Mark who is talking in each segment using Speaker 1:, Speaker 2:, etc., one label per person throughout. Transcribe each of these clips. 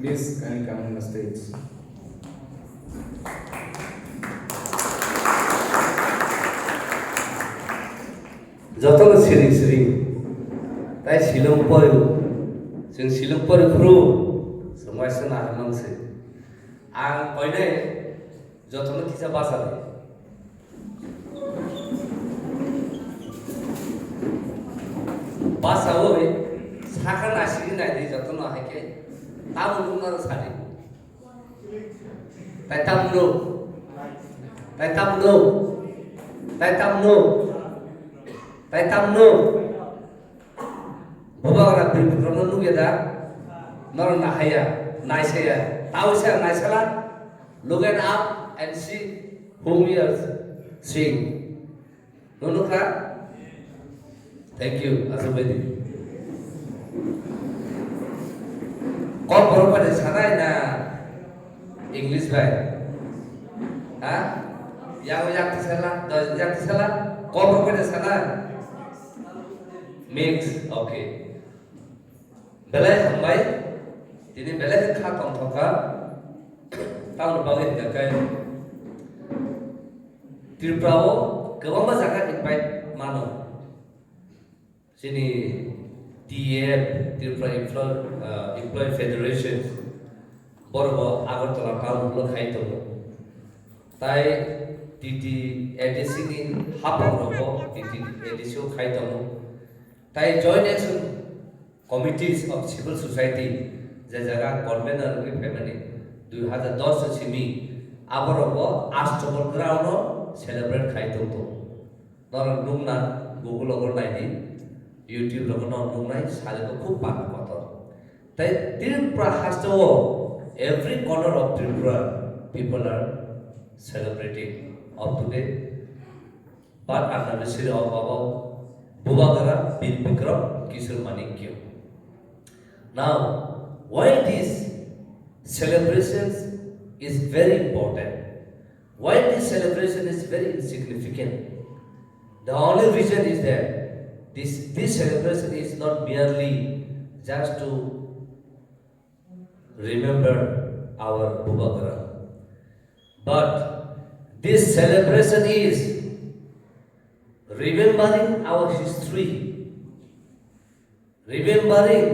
Speaker 1: Please can you come on the stage?
Speaker 2: Jotong sering-sering, tai silong poyu, sing silong poyu kru, semua sana hamang se. Ang poine, jotong kita bahasa deh. Bahasa woe, sakan asiri nai deh jotong ahai ke, tamu lunar sari. Tai tamu, tai tamu, tai tamu. Tai tamno baba ora bikromno lugeda nor nahaya naisaya tausa naisala look it up and see whom you are seeing. Nunukha, thank you asubedi kok berapa di sana na English baik yang disela kok berapa di sana mix, okay. Belai hambai, jadi belai kah tongtoka, tahun bagi gagai. Tirprao, kewamba zakat invite mano. Sini TF, Tirpra Employee Federation, borbo Agartala tahun lo khai tomo. Tai edisi ni hapang robo, edisi khai tomo. Tai joint action committees of civil society jaga convener with family 2010 simi aborobo astobol ground celebrate khaito to nor nungna google ogor nai youtube logono nungnai sale ko khub pan kotor tai Tripura hasto every corner of Tripura people are celebrating of today but anniversary of our Bubagara bin Bikram Kishore Manikya. Now, why this celebrations is very important? Why this celebration is very significant? The only reason is that this celebration is not merely just to remember our Bubagara, but this celebration is remembering our history, remembering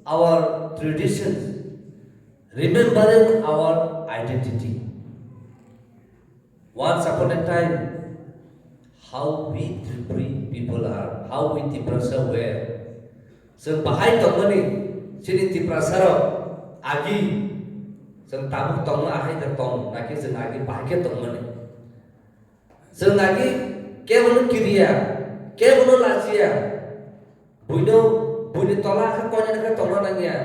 Speaker 2: our traditions, remembering our identity. Once upon a time, how we Tripuri people are, how we Tiprasa were. So, bahai tongmani, sini Tiprasaro, agi, so tabuk tongma ahai na tong, naki so agi bahai tongmani. So agi kemono kiriya, kemono lasia, buino tola ka konya ka tola nangya,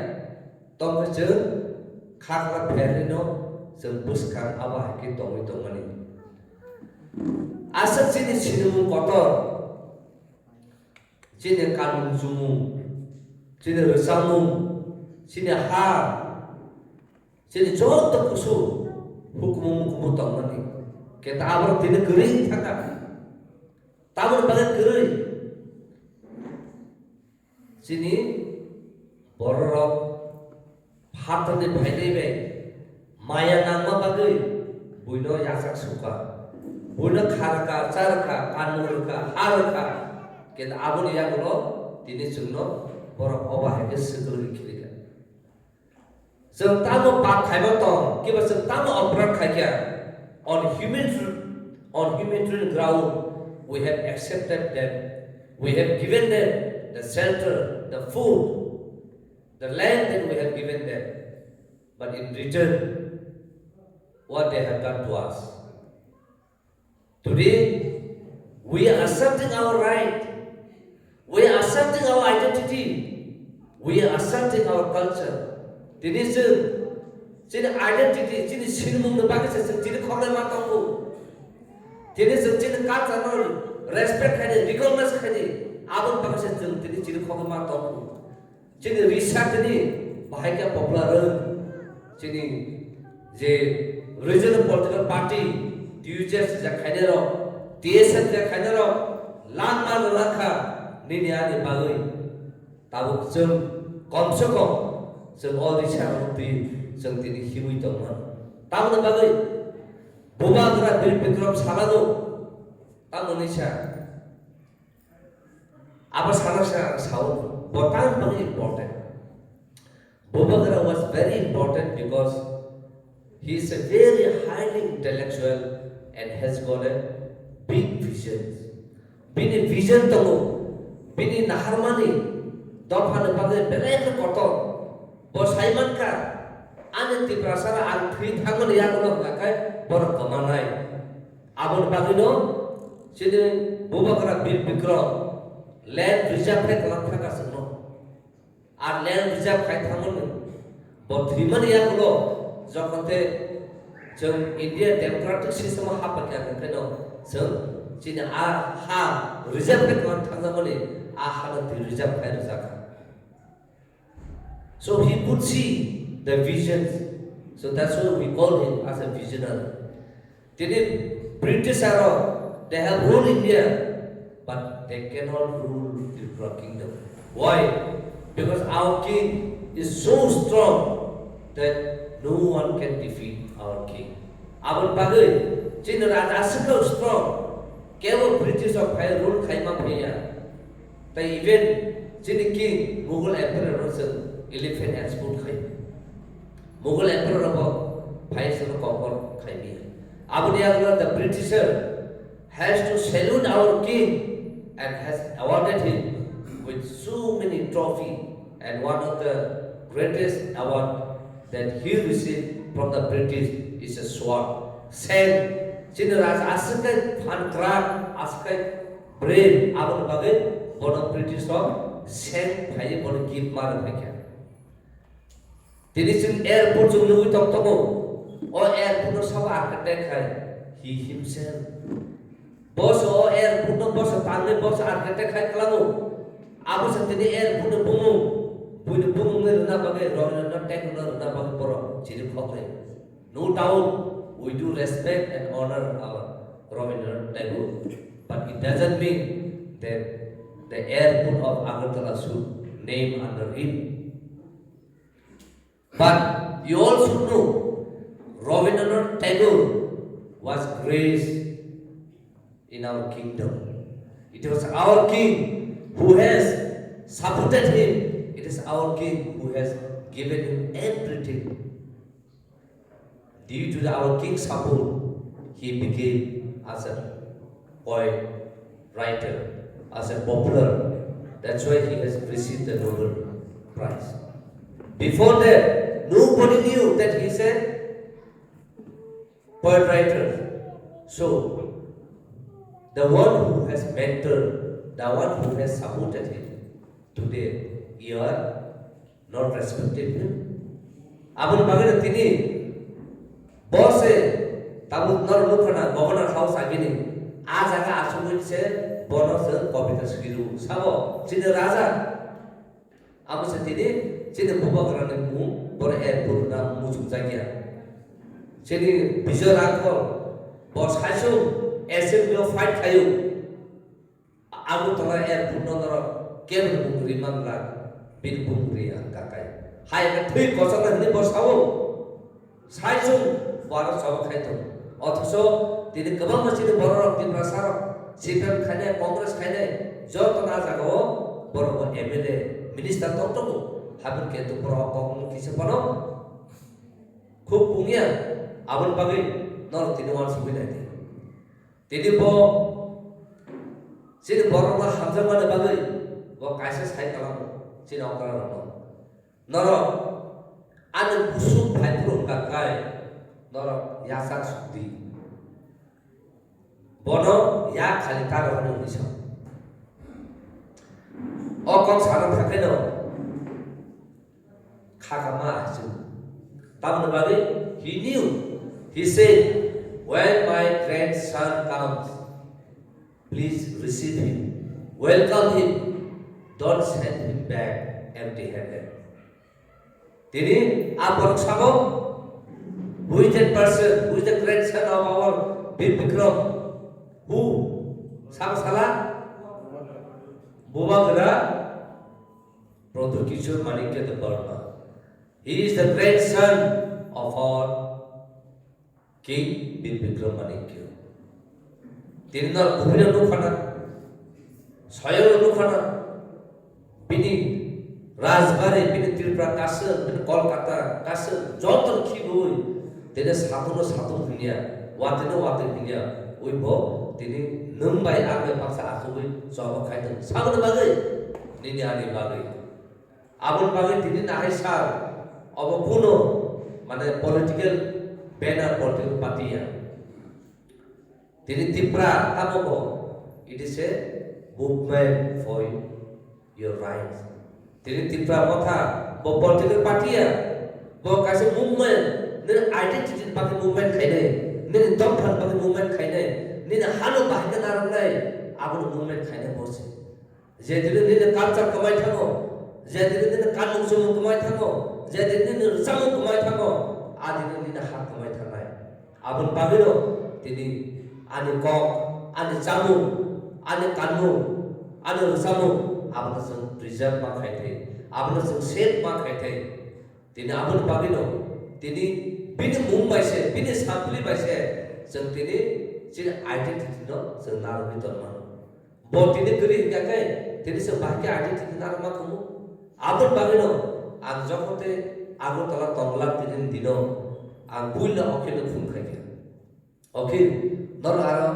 Speaker 2: tong ka je khakla pherino sembus kan abah ki tongi tongani. Asal sini sinumu kotor, sini kanung sumu, sini resamu, sini har, sini jodoh kusu, hukum tongani. Kita abang tidak kering takkan. Tamun banget gerui. Sini borok hatan di bhaidai be maya nangma bagai buino yasak suka. Buino kharka, charka, kanurka, harka. Kita abun ya gulo tini sungno borok obah ke segera dikirikan. Sentamu pak khaibang tong, kiba sentamu oprat khaikia on humanitarian ground. We have accepted them. We have given them the shelter, the food, the land that we have given them. But in return, what they have done to us. Today, we are accepting our right. We are accepting our identity. We are accepting our culture. This is identity. This is sinmung the Pakistan. This is khole matangku. Jadi sejak kata nol respect kali, recognize kali, abang paksa jadi kau matang. Jadi research ni bahaya popular, jadi je regional political party, TUJS sejak kali ro, TSN sejak kali ro, lan lakha ni ni bagai, tahu sem, komseko जों अदिसा rupee जों दिनै हिउइ दंमोन तामनो बागै बुबाग्रा बिर Bikram सालानो तामनैसा apa salah saud botang bang important. Bubagara was very important because he is a very highly intellectual and has got a big vision. Bini vision tamu, bini naharmani, dorhan bagai bereka kotor. Bos Haiman ka, ane ti prasara alfri thangan ya kono kakai bor kamanai. Abon bagino, sini Bubagara bir Bikram. Land reserve है कलम था का सुनो are land reserve है था मन बहुत धीमन या कलो जो कंते जो इंडिया डेमोक्रेटिक सिस्टम हा पक्या करते नो जो जिन आ हा reserve है कलम था का मने आ हा ती reserve है रजा का so he could see the visions so that's why we call him as a visionary did British are they have ruled India but they cannot rule the kingdom. Why? Because our king is so strong that no one can defeat our king. Our bagai, Cina Raja so strong. Kevo British of Khai rule Khaima Phaya. They even Cina king Mughal emperor also elephant export Khai. Mughal emperor of Phaya Sano Kokor Khai. Abu Dhabi the Britisher has to salute our king. And has awarded him with so many trophies and one of the greatest award that he received from the British is a sword. Same, Chinaraj Askai Pankrak Askai Brave Abon Bagai, one of British of same Pai on give Marapaka. Tinishin airport to Louis Tomo or airport of some architect, he himself. Bos o air puno bos tangne bos architect khai kalamu abu santini air puno bumu ne runa bagai rona tech runa bagai poro chiri khokre no doubt we do respect and honor our Rabindranath Tagore but it doesn't mean that the airport of Agartala should name under him but you also know Rabindranath Tagore was graced in our kingdom. It was our king who has supported him. It is our king who has given him everything. Due to our king's support, he became as a poet, writer, as a popular. That's why he has received the Nobel Prize. Before that, nobody knew that he said poet, writer. So, the one who has mentored, the one who has supported him, today you are not respecting him. Abun bagana tini boss tabut nor lukhana governor house agini a jaga asugin se bonus kobita skriu sabo chine raja abu se tini chine bubagrane mu bor airport na mujung jagya chine bijor rakho boss haisu assembly of fight kayu abu tala air punodor ken bungri mangla bin bungri kakai hai ka thui kosana ni bosao saisung baro sab khaito othoso tini kabam masjid borok tin prasar CPM khaine congress khaine jot na jago boro MLA minister tokto habun ke tu pro kong kise pano khub pungya abun bagai nor tini wan subilai Tidi bo, sini borong lah hamzah mana bagai, bo kaisa saya kalam, sini orang orang. Noro, ane busuk hai purung kakai, noro yasak sudi. Bono ya kali taruh anu bisa. Okong salam pakai no, kagama aja. Tahu bagai, he knew, he said. When my grandson comes, please receive him, welcome him, don't send him back empty-handed. Tini, apa sabo? Who is that person? Who is the grandson of our Bir Bikram? Who? Sabo salah? Bubagara, Prodhu Kishore Manikya the Burma. He is the grandson of our King Birbikramanikya. Tinnar Bhumina Nukhana, Soyo Nukhana, Bini Rajbari, Bini Tripura Castle, Bini Kolkata Castle, Jotan Kibui, Tene Satuno Satu Pinia, Watino Watu Pinia, Uibo, Tini Numbai Abe Paksa Akui, Soba Kaitan, Saban Bagai, Nini Ani Bagai. Abun Bagai Tini Nahai Sar, Obo Kuno, Mane political banner, political party. Tini Tipra Tamobo, it is a movement for your rights. Tini Tipra Motha, Bo political party, Bo Kasi movement, then identity Paki movement Kaine, then Dophan Paki movement Kaine, then Hano Bahika Narangai, Abu movement Kaine Bosi. Zedin in the culture Kamai Tango, Zedin in the Kanum Sumu Kamai Tango, Zedin in the Samu Kamai Tango, Adin in the Hat Kamai Tangai. Abun Pavino, Tini. Ani kok, ani jamu, ani kanu, ani rusamu, abang seng preserve mak khaite, abang seng save mak khaite. Tini abang pagino, tini bini Mumbai se, bini Sampli by se, seng tini cina identity no, seng naruh itu man. Bo tini kiri kakai, tini seng bahki identity naruh mak kamu. Abang pagino, ang jokote, agu tala tonglat tini dino, ang buila oke no phun khaite. Okay. Nor aro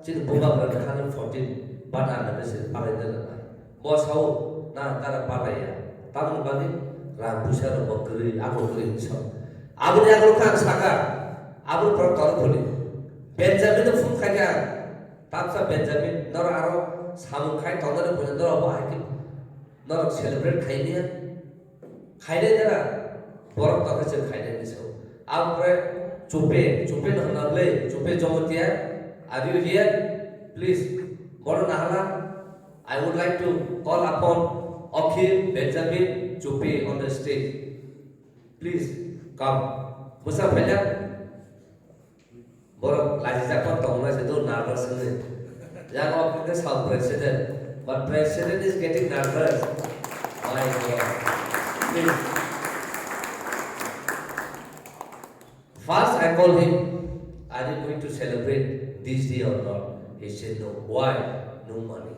Speaker 2: chin bunga berada 114 bana na bese pare dela bos hau na tara palaya tamun bagi ra busar bokri aku kri so abu ne aku kan saka abu pro tor kholi benjamin fun khaya tapsa benjamin nor aro samu khai tonare bone nor abo haki nor celebrate khaini khaine dara borok ta khaise khaine ni so abu Chupe no nagle, Chupe Jomotia, are you here? Please, Bodo Nahala, I would like to call upon Akhil Benjamin Chupe on the stage. Please come. Musa Pella, Bodo Lajaka Tongla is too nervous. Young Akhil is our president, but president is getting nervous. My God. Please. First I called him, are you going to celebrate this day or not? He said no. Why? No money.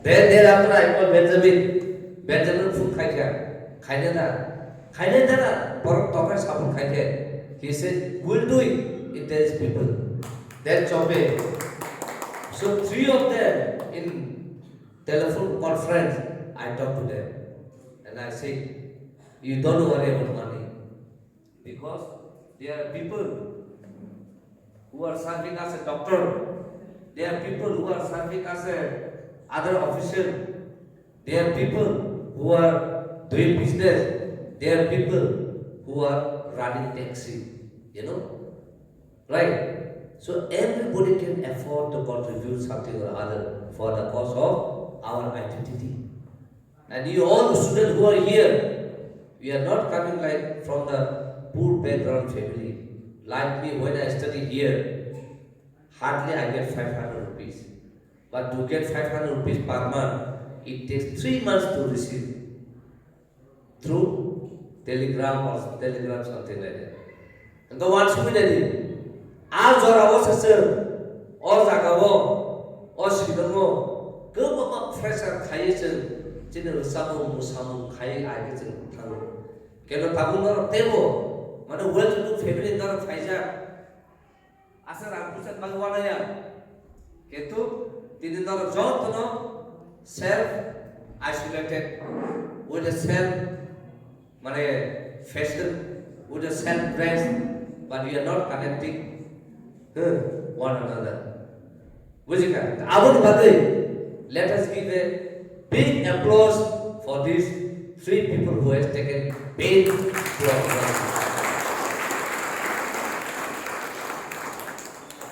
Speaker 2: Then thereafter I called Benjamin. Benjamin food khaikya. Khaine da. Pork tokai sabun khaikya. He said, we'll do it. It tells people. Then Chope. So three of them in telephone conference, I talked to them. And I said, you don't worry about money. Because there are people who are serving as a doctor, there are people who are serving as a other official, there are people who are doing business, there are people who are running taxi, right? So everybody can afford to contribute something or other for the cause of our identity. And you all students who are here, we are not coming like from the poor background family. Like me, when I study here, hardly I get 500 rupees. But to get 500 rupees per month, it takes 3 months to receive through telegram or telegram something like that. And the one similarly, as or our sister, or Zagavo, or Shibamo, go up fresher Kayasan, General Samu, Musamu, Kay, I get in Tamu. Keno Tamu table. Mana well-to-do family nara faija asar ampusan bhagwana ya ketu tini nara jauh no self isolated with a self mane fashion with a self dress, but we are not connecting one another. Bujika abun bagai, let us give a big applause for these three people who has taken pain to our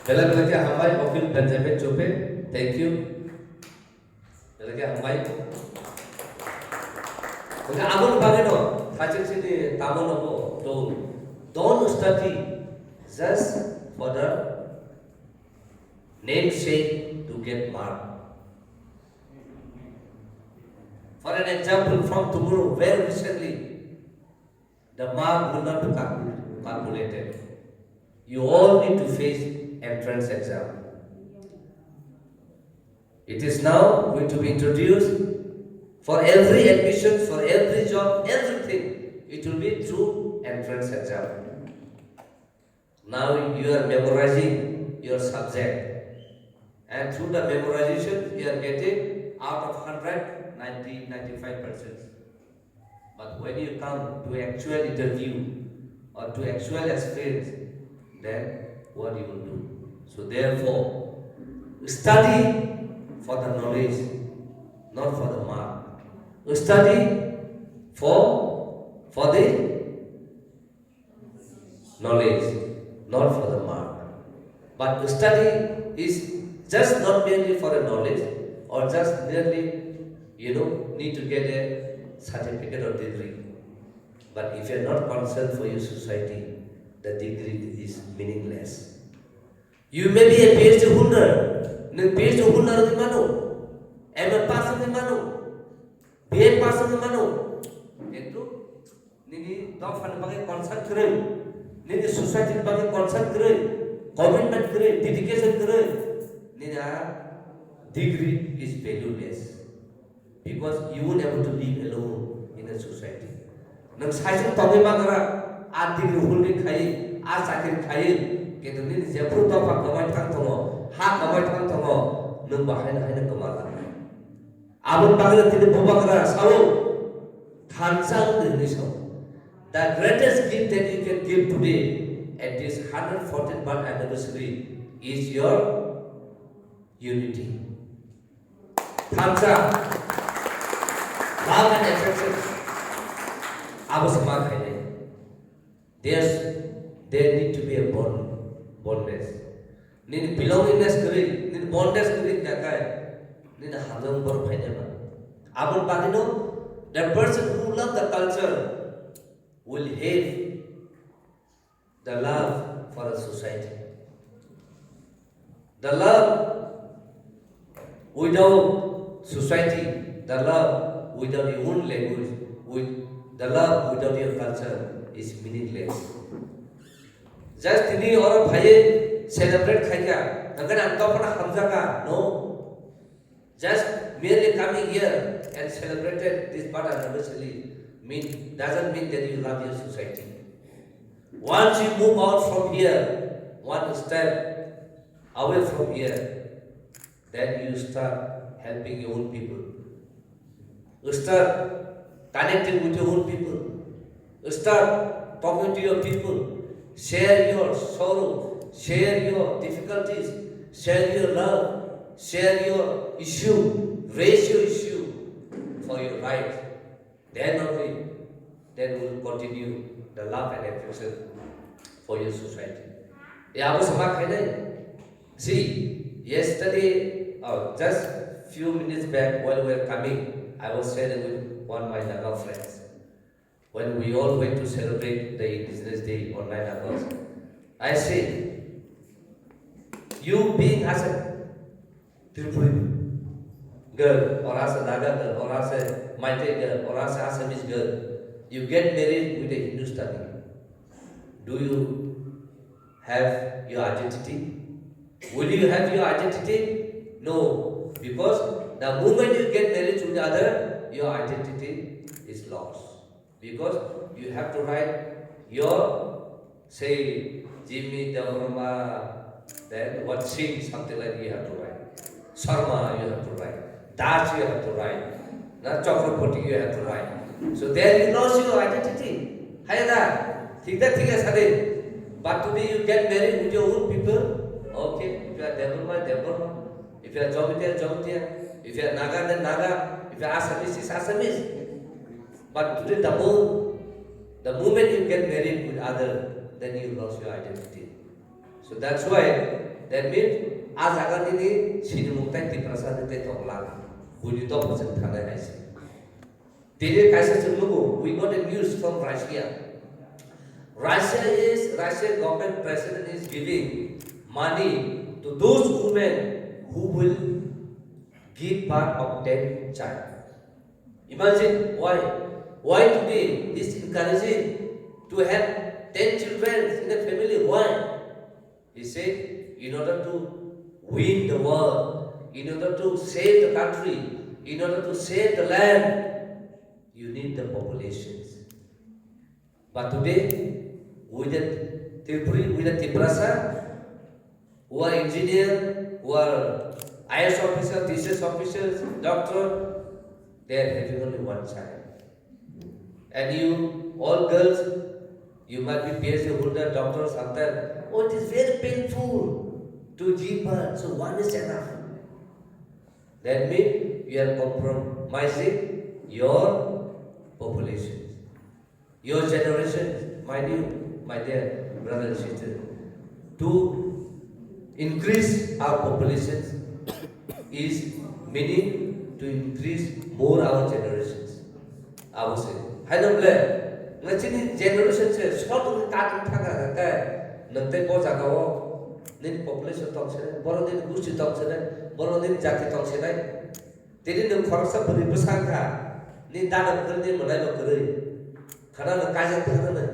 Speaker 2: Bela-bela ke hambai Akhil Benjamin Chupe, thank you. Bela ke hambai. Because abun bageno, kacil sini tamu nopo don't study just for the namesake to get mark. For an example, from tomorrow, very recently, the mark will not be calculated. You all need to face entrance exam. It is now going to be introduced for every admission, for every job, everything. It will be through entrance exam. Now you are memorizing your subject, and through the memorization you are getting out of 100, 95%. But when you come to actual interview or to actual experience, then what you will do? So therefore, study for the knowledge, not for the mark. Study for the knowledge, not for the mark. But study is just not merely for the knowledge or just merely, need to get a certificate or degree. But if you are not concerned for your society, the degree is meaningless. You may be a PhD holder, PhD holder di mano, MA pass di mano, BA pass di mano. Itu nini dog fan bagi concern keren, nini society bagi concern keren, commitment keren, dedication keren. Nini degree is valueless because you won't able to live alone in a society. Nang saisang toge magara degree holding khai, sakir khai. Kita ni jepur to pak kamai thang thongo ha kamai thang thongo nung bahai na kamala abun bagla tini bobakra sao thansang ni sao. The greatest gift that you can give today at this 114th birth anniversary is your unity. Thansang love and affection abu sama khai. There need to be a bondness. Nini belongingness kiri, nini bondness kiri kya hai? Nini hamzam bar phayne ba. Abun bagino, that person who love the culture will have the love for a society. The love without society, the love without your own language, the love without your culture is meaningless. Just tini or bhai celebrate khaya, agar anta apna hamza ka no. Just merely coming here and celebrated this birth anniversary doesn't mean that you love your society. Once you move out from here, one step away from here, then you start helping your own people. You start connecting with your own people. You start talking to your people. Share your sorrow, share your difficulties, share your love, share your issue, raise your issue for your right. Then only, then will continue the love and affection for your society. See, yesterday, just few minutes back while we were coming, I was sharing with one of my Naga friends. When we all went to celebrate the Indigenous Day on 9 August, I said, you being as a Tripuri girl, or as a Naga girl, or as a Meitei girl, or as a Assamese girl, you get married with a Hindustani. Do you have your identity? Will you have your identity? No, because the moment you get married to the other, your identity is lost. Because you have to write your, say, Jimmy, Devrama, then what Singh, something like you have to write. Sharma, you have to write. Das, you have to write. Not Chakraborty, you have to write. So there you lost your identity. Hayada, thika sade. But today you get married with your own people. Okay, if you are Devrama. If you are Jomitiya. If you are Naga, then Naga. If you are Assamese, it's Assamese. But today, the moment you get married with other, then you lost your identity. So that's why that means as agar ini sini muktai di prasad itu tolak, budi top persen tanah hasil. Jadi kaisa sebelum we got a news from Russia. Russia government president is giving money to those women who will give birth of 10 child. Imagine why. Why today is encouraging to have 10 children in a family. Why? He said, in order to win the world, in order to save the country, in order to save the land, you need the populations. But today, with the Tiprasa, who are engineers, who are IS officers, thesis officers, doctor, they are having only one child. And you, all girls, you might be PhD holder, doctor, something. Oh, it is very painful to give birth, so one is enough. That means you are compromising your population, your generation, my dear brothers and sisters. To increase our populations is meaning to increase more our generations. I would say. I don't blame. Ngachini generation se short ka thanga ka nante po jagao nin population tong se boro din gusti tong se boro din jati tong se nai tiri nim khorsa buri besar ka ni dana buri manai lo kri khana na kaja thana na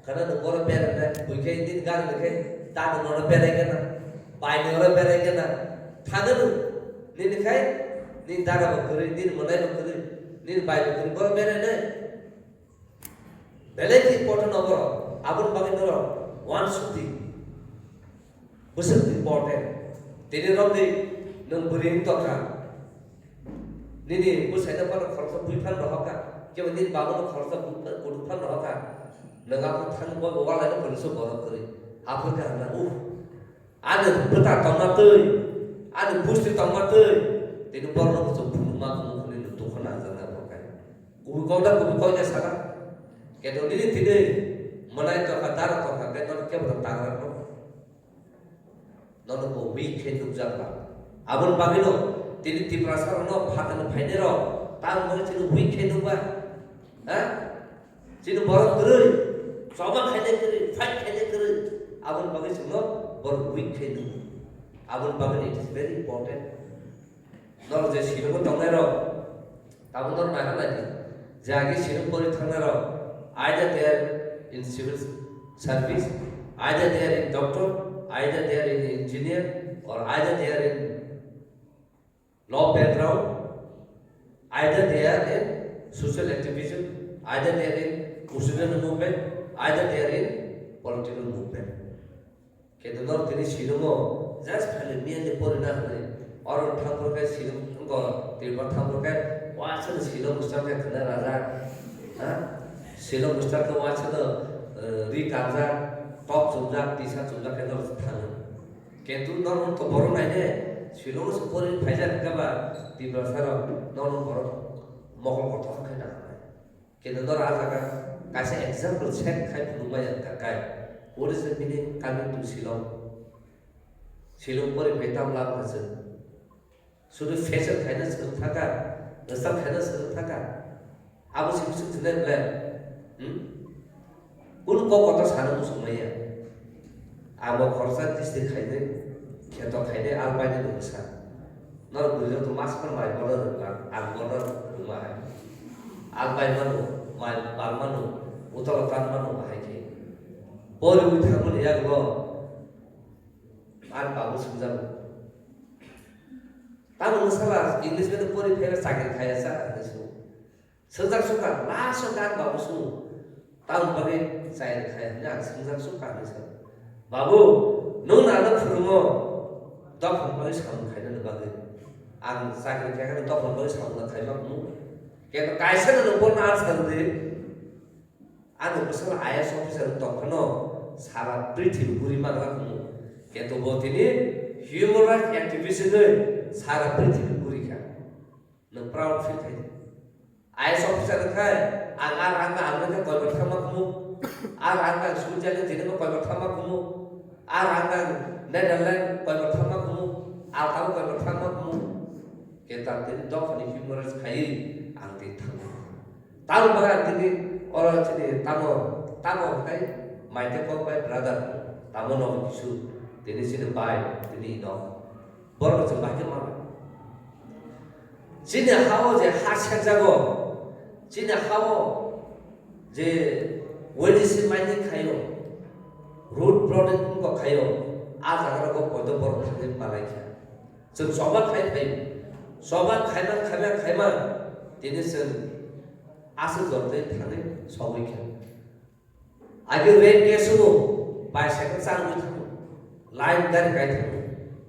Speaker 2: khana na boro pera na buike din gar ne dana no pera ke na pai no pera ke na thana ni ni khai ni dana lo kri din manai lo kri ni pai lo kri boro pera na Belai important over abun bagindoro one suti busuk important tini romdi nung buring toka nini busai na par khorsa buifan rohaka keban din babun khorsa buifan rohaka nanga thang bo wala na poliso borok kori apur ka na ada beta tama teuy ada busti tama teuy tini borno ko buma ko ni to khana jana bokai ko da saka Kedo ini tidak menai toka darah toka kedo ke bertangan no, nono ko weak hidup jangka. Abun bagino tini tiprasa no bahkan fainero tang mo tini weak hidup ba, tini borok kiri, sama kene kiri, fight kene kiri. Abun bagis no bor weak hidup. Abun bagin it is very important. Nono je silo ko tongero, abun nono mana lagi, jagi silo pori tongero. Either they are in civil service, either they are in doctor, either they are in engineer, or either they are in law background, either they are in social activism, either they are in student movement, either they are in political movement. Kedunor tini silumo just khali mian pori na khali or thamur ka silum ko tilbar thamur ka wacha silum ustar ka khana raja Silom Ustad ko wacha the ri kamza top chumja tisa chumja ke dor thang kentu nor to boro nai ne silom se pori phaija ka ba ti basara nor boro mokol ko to khai na kentu nor aja ka kaise example check khai phuluma ya ka kai what is the meaning coming to silom pori bhetam la bhacha sudu fashion khai na se thaka rasal khai na se thaka abu sip jne plan उनको कत सानो समया आम खर्चा दिस्ते खाइने खेत खाइने आल पाइने नुसा नर बुझो तो मास पर माइ बडर आल बडर रुमा है आल पाइ मानु माइ बाल मानु उतल तान मानु हाइ के पर उठा मन या गो आल बाबु समझा तानो मसला इंग्लिश में तो पूरी फेर सागर खाया सा सजak suka langsung kan babu su tahu bagi saya kayaknya sejak suka nih babu nung ada firmo dok bagi sama kayaknya bagi ang saya kayaknya dok bagi sama kayaknya mu kayak kaisa nung pun ada sekali anu besar ayah officer dok kano salah prithvi buri malah mu kayak tuh buat ini human rights activist itu salah prithvi buri kan nung proud fit aja IS officer khai ang ka koi bathama kumu ang sujale jene ko koi bathama kumu ang Netherlands koi bathama kumu al koi bathama kumu kita tin dok ni humorous khai ang ti thang tahu baga tini orang sini tamo khai mai te ko pai brother tamo no kisu tini sini bai tini no bor ko bai ke ma sini hawo je hasya jago Cina hawo je ONGC mining kayo, root product ko kayo, agar ko poto por khane malaiya. So soba khai ma, tini sen asu jorte thane sobai kya. Agi rate kesu, bicycle sang with line gari kai thane,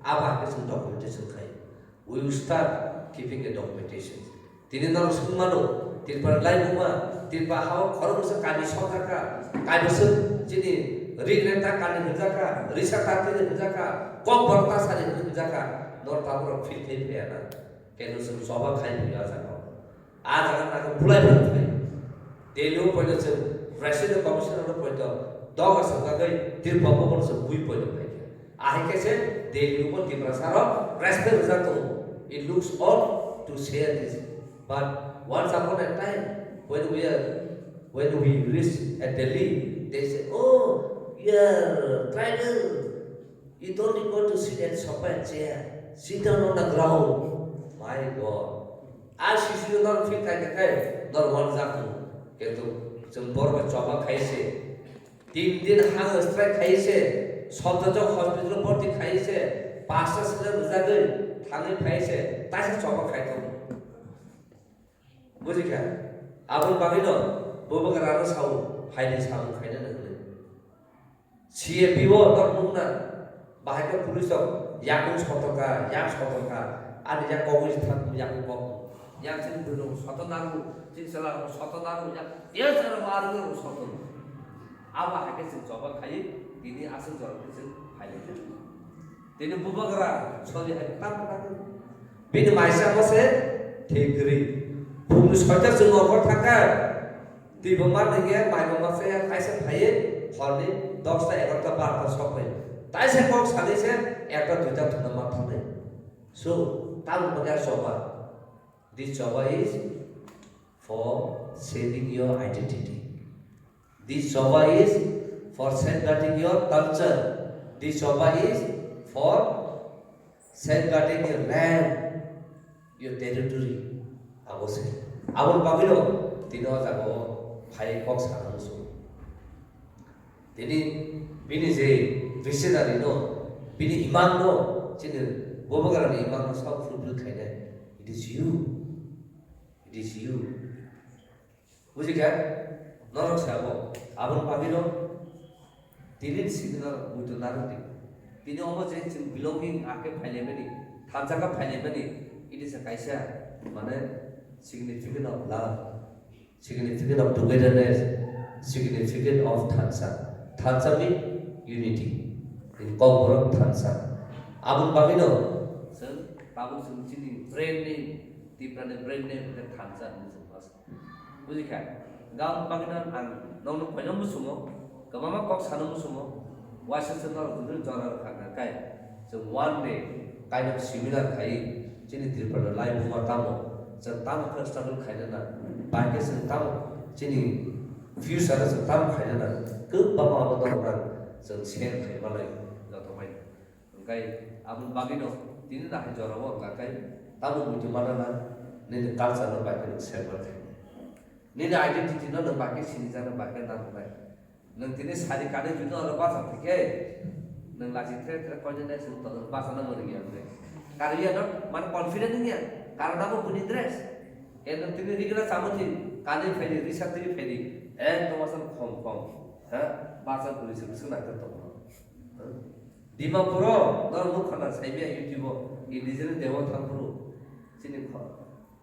Speaker 2: aba kesu documentation khai. We will start keeping a documentation. Tini nang sumano. Tirpa lai buma, tirpa hawa khoro musa kami sokaka, kami musa jini rigreta kami hujaka, risa kati hujaka, kok berta sari hujaka, nor tabur fit fit ya, kenu soba khai punya jaka. Aja kan aku mulai berarti, delu pada se presiden komisioner pada, dog sebagai tirpa pun sebui pada baik. Akhir kese delu pun diperasaro, respect hujaka. It looks odd to share this, but once upon a time, when we reach at Delhi, they say, "Oh, yeah, tribal, you don't need to sit at sofa chair. Sit down on the ground." My God, as if you don't feel like a guy, not one zaku. Ketu, jempor coba kaise, din hang strike kaise, sotojok hospital porti kaise, pasta sila berjaga, hangi kaise, tasik coba kaito. बुझिका आबुन बाबिनो बोबगरानो साउ फाइले साउ खाइना नगले CA Vivo दरमुना बाहायको police याकु छटका याक छटका आदि या कौज थाक याकु बक याक छिन बुनो सतनारु चिसला सतनारु या तेसर मार्गो सतन आबा हाके छिन जब खाइ दिनी आसन जरके छिन फाइले दिनी बोबगरा छलि हाइ ताप ताप बिन माइसा बसे ठेगरी Bung sebaca semua kota kan di bawah negara, main bawah saya, kaisa kaya, horni, dosa ekor tebar tersokoi. Tapi saya kok sekali saya ekor tidak terima terima. So, tahu mereka coba. This coba is for saving your identity. This coba is for safeguarding your culture. This coba is for safeguarding your land, your territory. Abon pagino tino jago phai kok sanamusu tini bini je visionary no bini iman no chini bobagara ni iman no sab fulfill khaine it is you buji kya norok sabo abon pagino tini signal mutu naruti tini omo je belonging ake phaile bani thanjaka phaile bani it is a kaisa mane significant of love, significant of togetherness, significant of Thansa. Thansa means unity. In Kongborok Thansa. Abun Babino, sir, Babu Sumchini, brand name, deeper than brand name, the Thansa is a must. Buzika, Gam Baginan and Nono Panamusumo, Kamama Cox Hanamusumo, Washington or Guru Jora Kanakai. So one day, kind of similar Kai, Chini Triple Life Matamo. Sentam struggle khaidana baike sentam chini few sara sentam khaidana ke baba bodor ran sen chen khaibalai joto mai kai abun bagino tin na jorabo kai tamu mutu manana ne culture no baike server ne identity no baike sinijana baike na bai nang tini sari kade juno ro ba sa thike nang lasi thre kojene sen to ba sa na mori ya karya no man confident ni ya karena aku punya dress, yang nanti ni kita sama sih, kalian feli, riset ni feli, tu macam kom, bahasa tulis itu nak tertemu. Di Mapuro, orang muk kana saya biar YouTube, ini jenis dewa thampuru, sini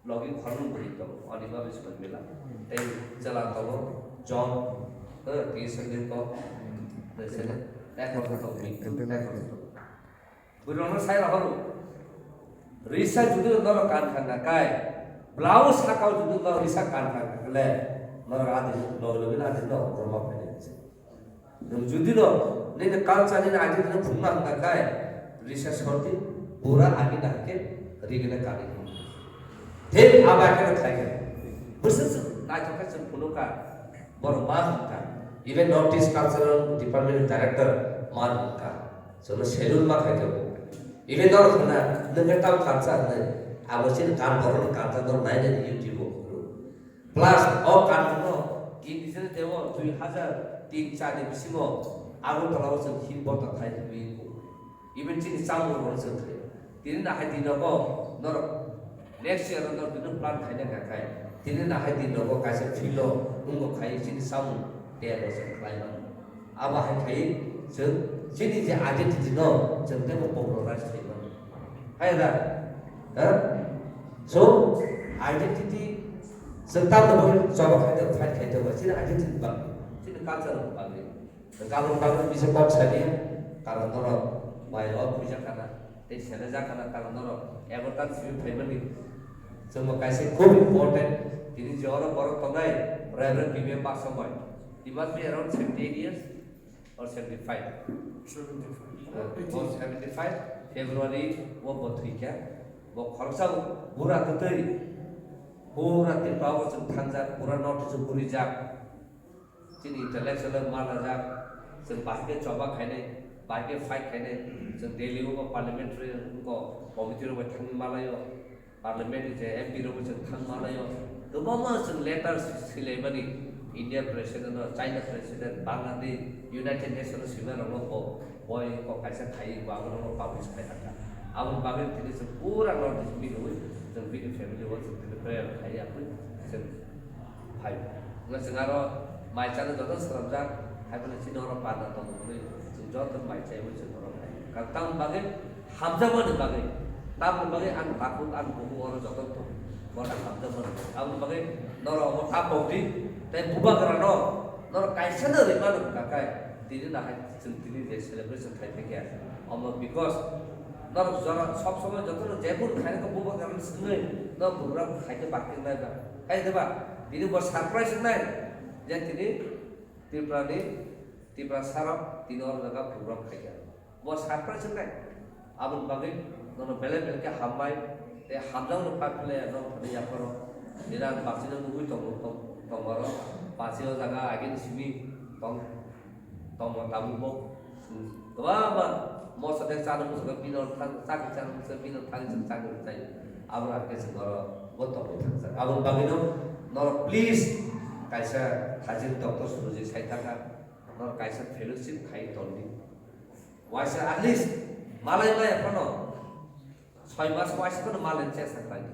Speaker 2: login kharun beri kamu, ani bawa bisman bela, jalan kamu, John, di sini kau, di sini, Bukan saya lah Risa judo nor kan khana kai blouse hakau judo nor risa kan khana kale nor adi nor lebih adi nor roma pene nor judi nor ne kal chani na adi nor phumna khana kai risa sorti pura agi na ke rigene kali the aba ke khai ke business na joka chen phunuka bor ma ka even notice cultural department director ma ka so no schedule ma khai ke Even though kana nengketau kansa ne, awasin kan koron kansa nor naik di YouTube. Plus, oh kan no Indisana tewo 2003-4년 비시모 아고토라고 좀 힘보다 타이도 있고 이번 진이 싸움으로 오는 상태. 디는 하이디노고 너 next year 너 디는 플랜 타이냐 가까이. 디는 하이디노고 가서 필로 응고 가이 진이 싸움 대로서 클라이먼. 아바 하이카이 저 진이 이제 아이덴티티노 저 때문에 포로라이즈 되는. 하이다. So identity serta betul coba kita fight kita buat sini identity bang, sini culture bang. Kalau bang bisa buat saja, kalau noro bayar bisa karena, tapi sana jah karena kalau noro, everton sih family, semua kasih खूब important. Jadi jauh orang tongai, Reverend Bimbe Pak Samoy, he must be around 78 years or 75. 75 February वो बहुत ठीक है. वो खर्चा पूरा ततरी पूरा तीन पावर से थांजा पूरा नॉट से पूरी जाग चिनी इंटेलेक्चुअल माला जाग से बाकी चौबा खाने बाकी फाइट खाने से दिल्ली को पार्लियामेंट्री को कमिटी में थांग मालायो पार्लियामेंट से एमपी रो से थांग मालायो तो मामा से लेटर सिलेबनी India president China president Bangladesh United Nations सीमा रोनो को बॉय को कैसे खाई बांग्लादेश को पब्लिश खाया अब बागें तीन से पूरा नॉर्थ ईस्ट भी हुई तो भी फैमिली वो सब तीन प्रेयर खाई आप से भाई उनका सिंगारो माइचा ने जोतन सरमजा है पहले चीन और पाना तो मुझे जोतन माइचा वो चीन और खाई करता हूँ बागें हमजा मन बागें तब बागें अन ताकुत अन बुबु और जोतन तो बोला हमजा मन अब बागें नौरा वो आप बोली ते बुबा करानो नौरा कैसे न रिमान काकाय तीन ना है तीन जे सेलिब्रेशन खाई थे क्या और because नर जरा सब समय जतन जयपुर खाने का बुबा करने सुने न बुरा खाने बाकी नहीं बा कहीं दबा तीन बार सरप्राइज नहीं जे तीन सारा तीन और जगह प्रोग्राम खाया वो सरप्राइज नहीं अब उन बाकी दोनों पहले के हमारे ते हम जाऊँ न पापले न फटे या करो निरा बाकी न मुझे तो मरो बाकी और जगह आगे निश्चिमी तो तामु बो तो वाह most of the time we have been on target and we have been on target time. Our architects are what of it. Our Bagino, nor please, Kaisa Hajin Doctor Suji Saitaka, nor Kaisa Fellowship Kai Tony. Why, sir, at least Malay Pano. So I must watch the Malay chess at Lady.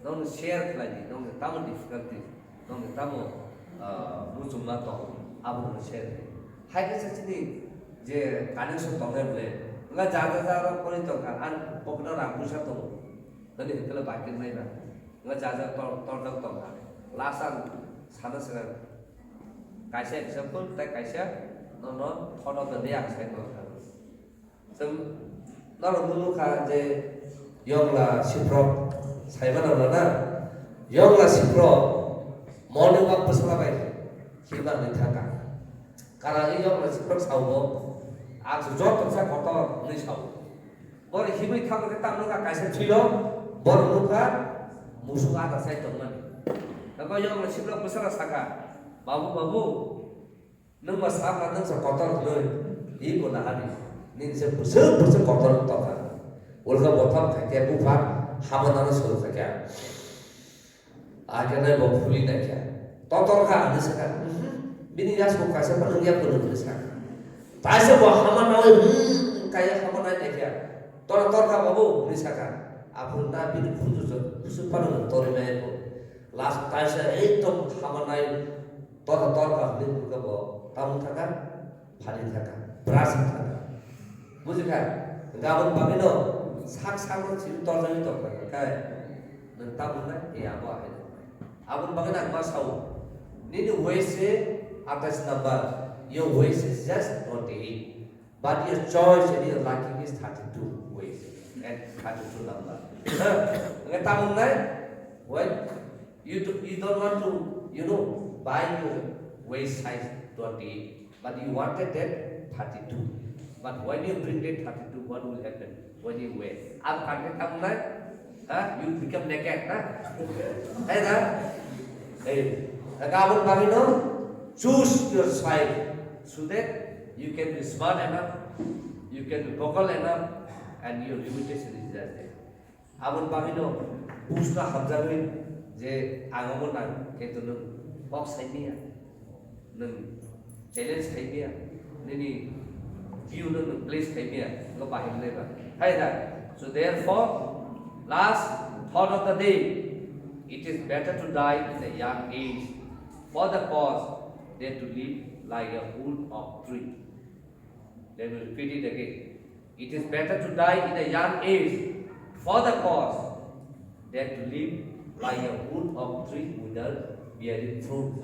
Speaker 2: Don't share Lady, don't the Tamu difficulty, don't the Tamu Musumato, Abu share. High J connection तंगे बोले उनका जागा जागा कोई तो का अन पकड़ा राखू सा तो तने हितले बाकी नहीं ना उनका जागा तोड़ तो का लासा सादा से कैसे एग्जांपल ते कैसे no thought of the day action तो का सम नरो दुलु का जे योंगला सिप्रो साइबन ना योंगला सिप्रो मॉर्निंग वॉक पसला बाय हिबा नहीं था का कारण ये योंगला सिप्रो साउबो आज जो तुमसे कहता नहीं साउ बोले हिबी था के तब लोग कैसे छिलो बोल लोग का मुसुआ का साइड तुम नहीं तब यो लोग शिवला पुसरा सका बाबू नंग मसाला का नंग से कहता नहीं ये को ना आनी निन से पुसर कहता तो था उनका बोतल खाके बुफा हम ना सोच सके आगे नहीं वो फुली नहीं क्या तो का आने सका बिनी जास को कैसे पढ़ेंगे आप लोग नहीं सका तासे वो हमारा नाव काया हमारा नहीं क्या तोर का बाबू निशाका आप ना बिन खुद जो सुपर तोर में को लास्ट तासे एकदम हमारा तोर का दिन का वो तामु था फाली था ब्रास था मुझे क्या गावन बाबिनो साक चिर तोर नहीं तो क्या न तामु ना ये आप बाबिना मासाउ नींद वैसे atas number your waist is just 28 but your choice and your liking is 32 waist and 32 number ngai tamu nai when you don't want to buy your waist size 28 but you wanted that 32 but when you bring that 32 what will happen when you wear ab kan tamu nai you become naked hey na hey agabun bagino choose your side so that you can be smart enough, you can be vocal enough, and your limitation is just there. Abun bagino, busna hamzalin, je agamo nang, ketu nung box idea.
Speaker 3: nung challenge khai bia nini view nung place khai bia lo pa hin leba hai da so therefore last thought of the day it is better to die in a young age for the cause than to live like a wood of tree. Let me repeat it again. It is better to die in a young age for the cause than to live like a wood of tree without bearing fruit.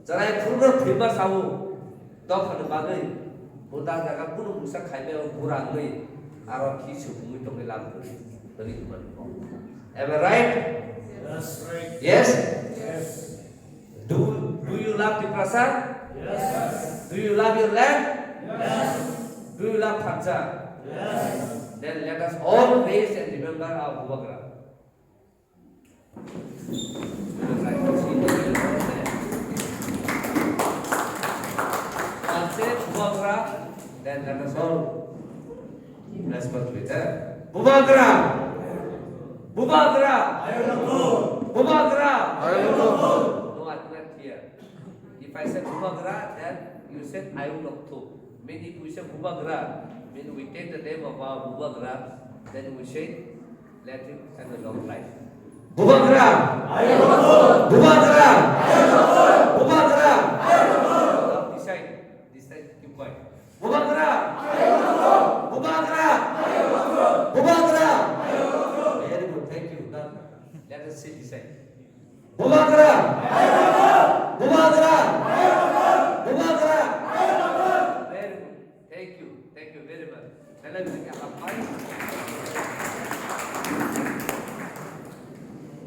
Speaker 3: Jarai fruit no phima sawu dok phanu bagai buta jaga punu musa khaibe kurang ngai aro ki sukumi to ke lam dari man. Am I right?
Speaker 1: That's right.
Speaker 3: Yes.
Speaker 1: Yes.
Speaker 3: Do you love the prasad?
Speaker 1: Yes.
Speaker 3: Do you love your land?
Speaker 1: Yes.
Speaker 3: Do you love Pancha?
Speaker 1: Yes.
Speaker 3: Then let us all raise and remember our Bhuvagra. Once say Bhuvagra, then let us all respond with that. Bhuvagra! Bhuvagra! Bhuvagra! No, I cannot hear. If I say Bhuvagra, then you said I will not to. Mean if we say Bhuvagra, mean we take the name of our Bhuvagra, then we say, let him have a long life. Bhuvagra! Bhuvagra! Bhuvagra! Now decide, keep quiet. Bhuvagra! Bhuvagra! Bhuvagra! Very good, thank you. Now, let us see decide. Bhuvagra!